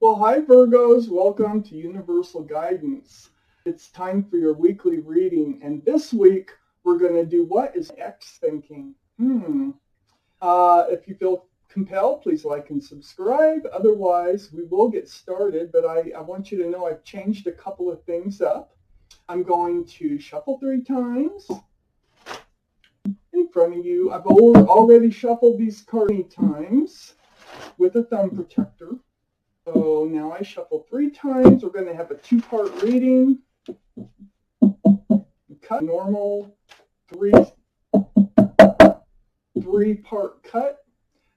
Well, hi Virgos, welcome to Universal Guidance. It's time for your weekly reading, and this week we're going to do what is X thinking? If you feel compelled, please like and subscribe. Otherwise, we will get started, but I want you to know I've changed a couple of things up. I'm going to shuffle 3 times in front of you. I've already shuffled these cards many times with a thumb protector. So now I shuffle 3 times. We're going to have a 2-part reading. Cut normal 3-part cut.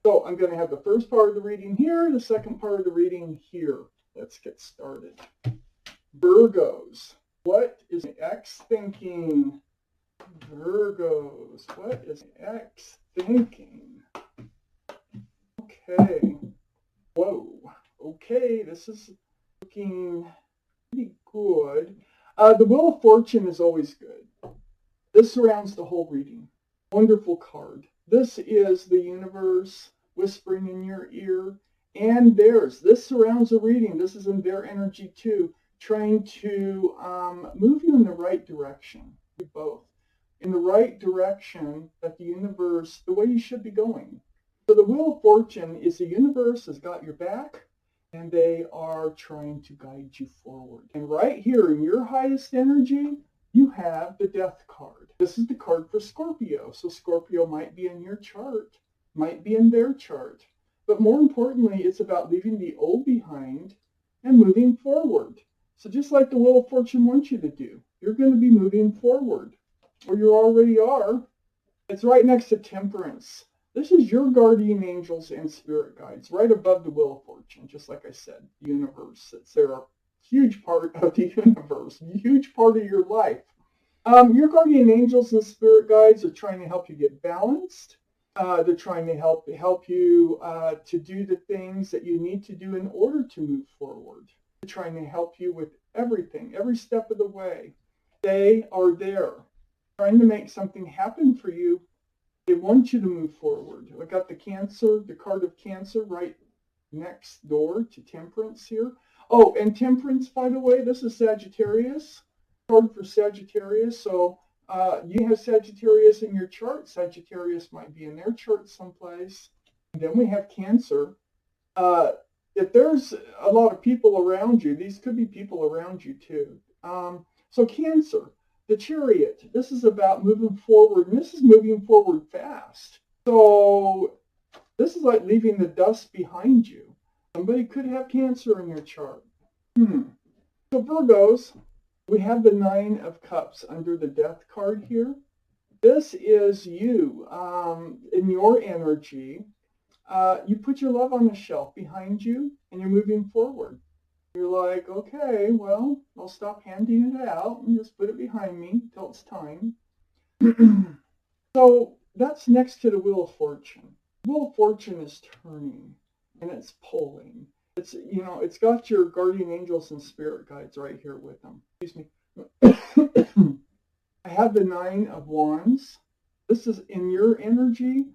So I'm going to have the first part of the reading here, the second part of the reading here. Let's get started. Virgos, what is X thinking? Virgos, what is X thinking? Okay. Whoa. Okay, this is looking pretty good. The Wheel of Fortune is always good. This surrounds the whole reading. Wonderful card. This is the universe whispering in your ear and theirs. This surrounds the reading. This is in their energy too, trying to move you in the right direction. Both. In the right direction that the universe, the way you should be going. So the Wheel of Fortune is the universe has got your back, and they are trying to guide you forward. And right here in your highest energy, you have the Death card. This is the card for Scorpio. So Scorpio might be in your chart, might be in their chart. But more importantly, it's about leaving the old behind and moving forward. So just like the Wheel of Fortune wants you to do, you're going to be moving forward, or you already are. It's right next to Temperance. This is your guardian angels and spirit guides, right above the Wheel of Fortune, just like I said, the universe. They're a huge part of the universe, a huge part of your life. Your guardian angels and spirit guides are trying to help you get balanced. They're trying to help you to do the things that you need to do in order to move forward. They're trying to help you with everything, every step of the way. They are there, trying to make something happen for you. They want you to move forward. I got the Cancer, the card of Cancer right next door to Temperance here. Oh, and Temperance, by the way, this is Sagittarius, card for Sagittarius. So you have Sagittarius in your chart. Sagittarius might be in their chart someplace. And then we have Cancer. If there's a lot of people around you, these could be people around you too. So Cancer. The Chariot, this is about moving forward, and this is moving forward fast. So this is like leaving the dust behind you. Somebody could have Cancer in their chart. So Virgos, we have the 9 of Cups under the Death card here. This is you in your energy. You put your love on the shelf behind you, and you're moving forward. You're like, okay, well, I'll stop handing it out and just put it behind me till it's time. So that's next to the Wheel of Fortune. The Wheel of Fortune is turning and it's pulling. It's got your guardian angels and spirit guides right here with them. Excuse me. I have the 9 of Wands. This is in your energy.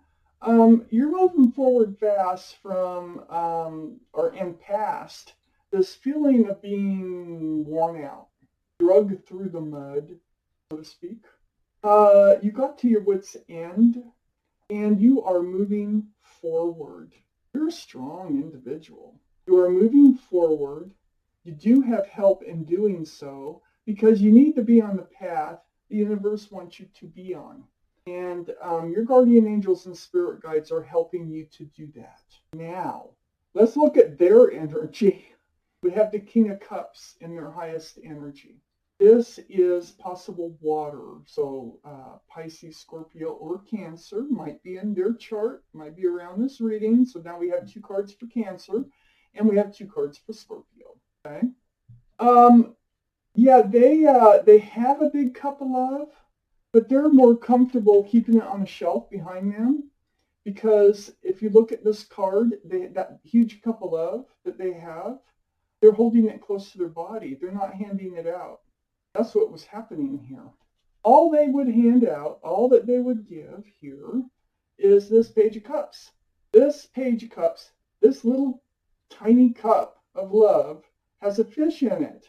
You're moving forward fast from and past this feeling of being worn out, dragged through the mud, so to speak. You got to your wit's end, and you are moving forward. You're a strong individual. You are moving forward. You do have help in doing so, because you need to be on the path the universe wants you to be on. And your guardian angels and spirit guides are helping you to do that. Now, let's look at their energy. We have the King of Cups in their highest energy. This is possible water. So Pisces, Scorpio, or Cancer might be in their chart, might be around this reading. So now we have 2 cards for Cancer, and we have 2 cards for Scorpio. Okay. Yeah, they have a big cup of love, but they're more comfortable keeping it on a shelf behind them. Because if you look at this card, that huge cup of love that they have, they're holding it close to their body. They're not handing it out. That's what was happening here. All they would hand out, all that they would give here is this Page of Cups. This Page of Cups, this little tiny cup of love has a fish in it.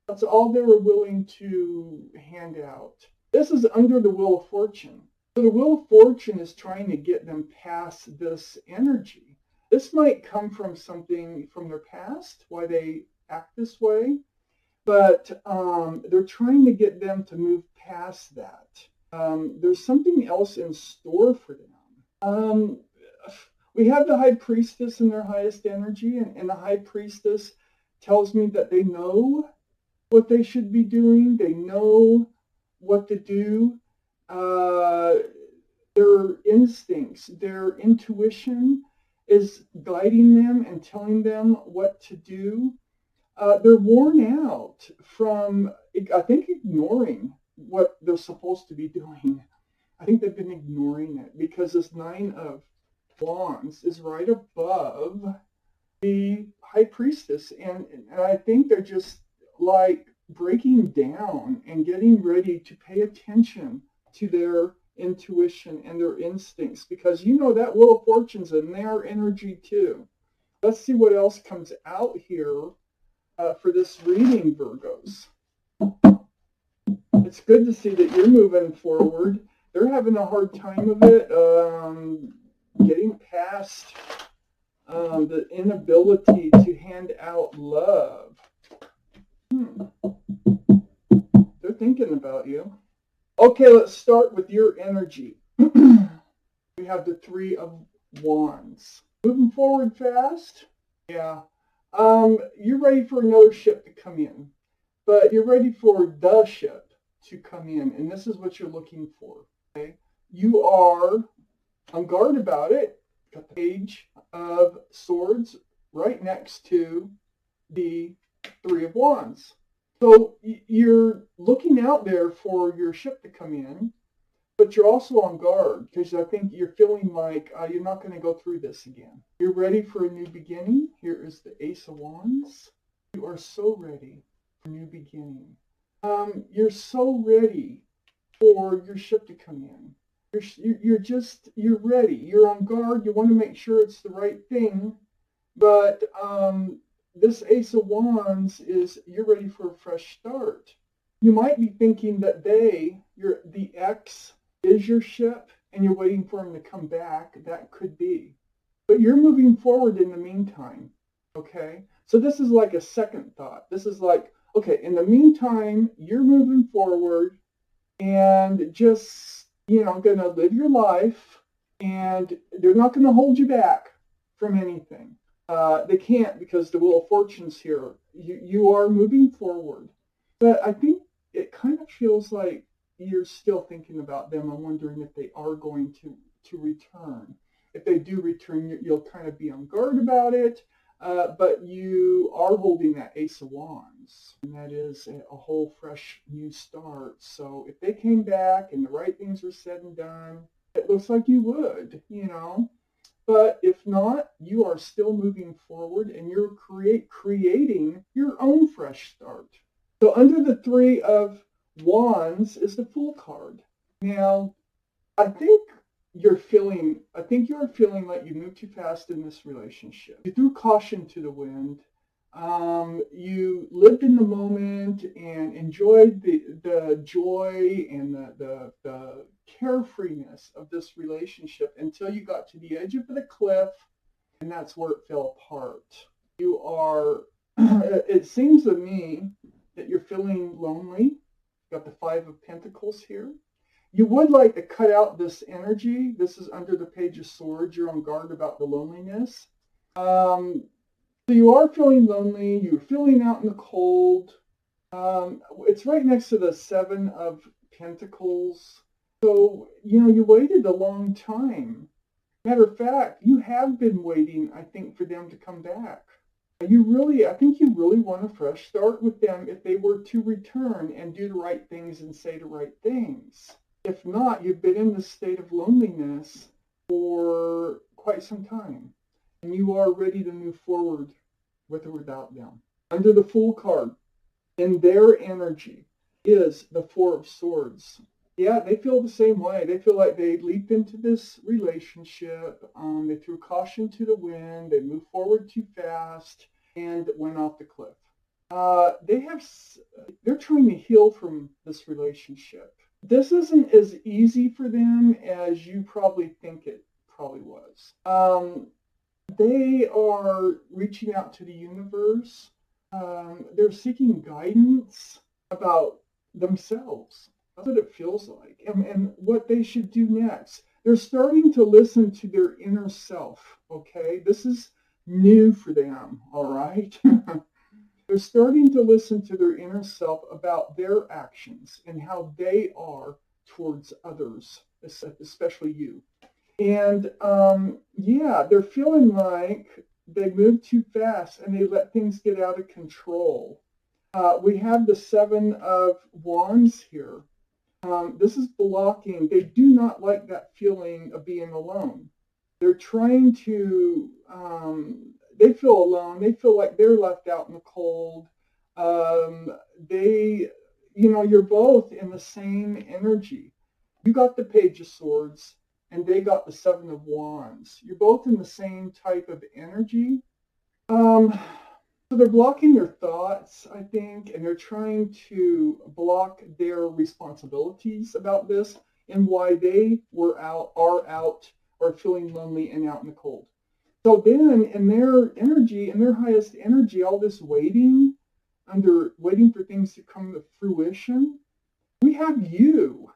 That's all they were willing to hand out. This is under the Wheel of Fortune. So the Wheel of Fortune is trying to get them past this energy. This might come from something from their past, why they act this way, but they're trying to get them to move past that. There's something else in store for them. We have the High Priestess in their highest energy, and the High Priestess tells me that they know what they should be doing. They know what to do. Their instincts, their intuition is guiding them and telling them what to do. They're worn out from, I think, ignoring what they're supposed to be doing. I think they've been ignoring it because this Nine of Wands is right above the High Priestess. And I think they're just like breaking down and getting ready to pay attention to their intuition and their instincts, because you know that Wheel of Fortune's in their energy too. Let's see what else comes out here for this reading, Virgos. It's good to see that you're moving forward. They're having a hard time of it, getting past the inability to hand out love. They're thinking about you. Okay, let's start with your energy. We have the Three of Wands. Moving forward fast? Yeah. You're ready for another ship to come in. But you're ready for the ship to come in. And this is what you're looking for. Okay? You are on guard about it. Got the Page of Swords right next to the Three of Wands. So you're looking out there for your ship to come in, but you're also on guard because I think you're feeling like you're not going to go through this again. You're ready for a new beginning. Here is the Ace of Wands. You are so ready for a new beginning. You're so ready for your ship to come in. You're ready. You're on guard. You want to make sure it's the right thing, but this Ace of Wands is you're ready for a fresh start. You might be thinking that the ex is your ship and you're waiting for him to come back. That could be. But you're moving forward in the meantime. Okay? So this is like a second thought. This is like, okay, in the meantime, you're moving forward and just, going to live your life, and they're not going to hold you back from anything. They can't, because the Wheel of Fortune's here. You are moving forward. But I think it kind of feels like you're still thinking about them. I'm wondering if they are going to return. If they do return, you'll kind of be on guard about it. But you are holding that Ace of Wands. And that is a whole fresh new start. So if they came back and the right things were said and done, it looks like you would, But if not, you are still moving forward and you're creating your own fresh start. So under the Three of Wands is the Fool card. Now, I think you're feeling like you moved too fast in this relationship. You threw caution to the wind. You lived in the moment and enjoyed the joy and the carefreeness of this relationship until you got to the edge of the cliff, and that's where it fell apart. You are, it seems to me that you're feeling lonely. You've got the Five of Pentacles here. You would like to cut out this energy. This is under the Page of Swords. You're on guard about the loneliness. So you are feeling lonely. You're feeling out in the cold. It's right next to the Seven of Pentacles. So, you waited a long time. Matter of fact, you have been waiting, I think, for them to come back. I think you really want a fresh start with them if they were to return and do the right things and say the right things. If not, you've been in this state of loneliness for quite some time. And you are ready to move forward with or without them. Under the Fool card, in their energy, is the Four of Swords. Yeah, they feel the same way. They feel like they leaped into this relationship. They threw caution to the wind. They moved forward too fast. and went off the cliff. They're trying to heal from this relationship. This isn't as easy for them as you probably think it probably was. They are reaching out to the universe. They're seeking guidance about themselves. That's what it feels like, and what they should do next. They're starting to listen to their inner self. Okay, this is new for them. All right. They're starting to listen to their inner self about their actions and how they are towards others, especially you. And yeah, they're feeling like they move too fast and they let things get out of control. We have the Seven of Wands here. This is blocking. They do not like that feeling of being alone. They're trying to, they feel alone. They feel like they're left out in the cold. You're both in the same energy. You got the Page of Swords and they got the Seven of Wands. You're both in the same type of energy. So they're blocking their thoughts, I think, and they're trying to block their responsibilities about this and why they are out, or feeling lonely and out in the cold. So then in their energy, in their highest energy, all this waiting for things to come to fruition, we have you.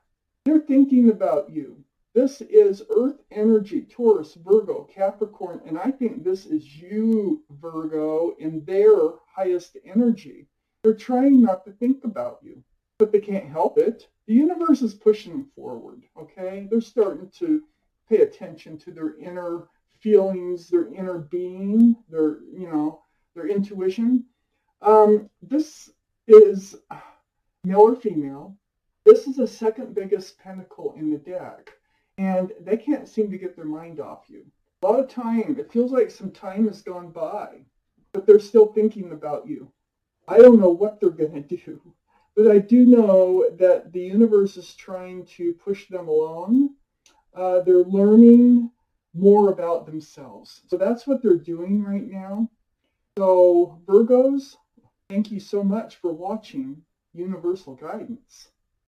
They're thinking about you. This is Earth energy, Taurus, Virgo, Capricorn, and I think this is you, Virgo, in their highest energy. They're trying not to think about you, but they can't help it. The universe is pushing them forward, okay? They're starting to pay attention to their inner feelings, their inner being, their intuition. This is male or female. This is the second biggest pentacle in the deck. And they can't seem to get their mind off you. A lot of time, it feels like some time has gone by, but they're still thinking about you. I don't know what they're going to do, but I do know that the universe is trying to push them along. They're learning more about themselves. So that's what they're doing right now. So Virgos, thank you so much for watching Universal Guidance.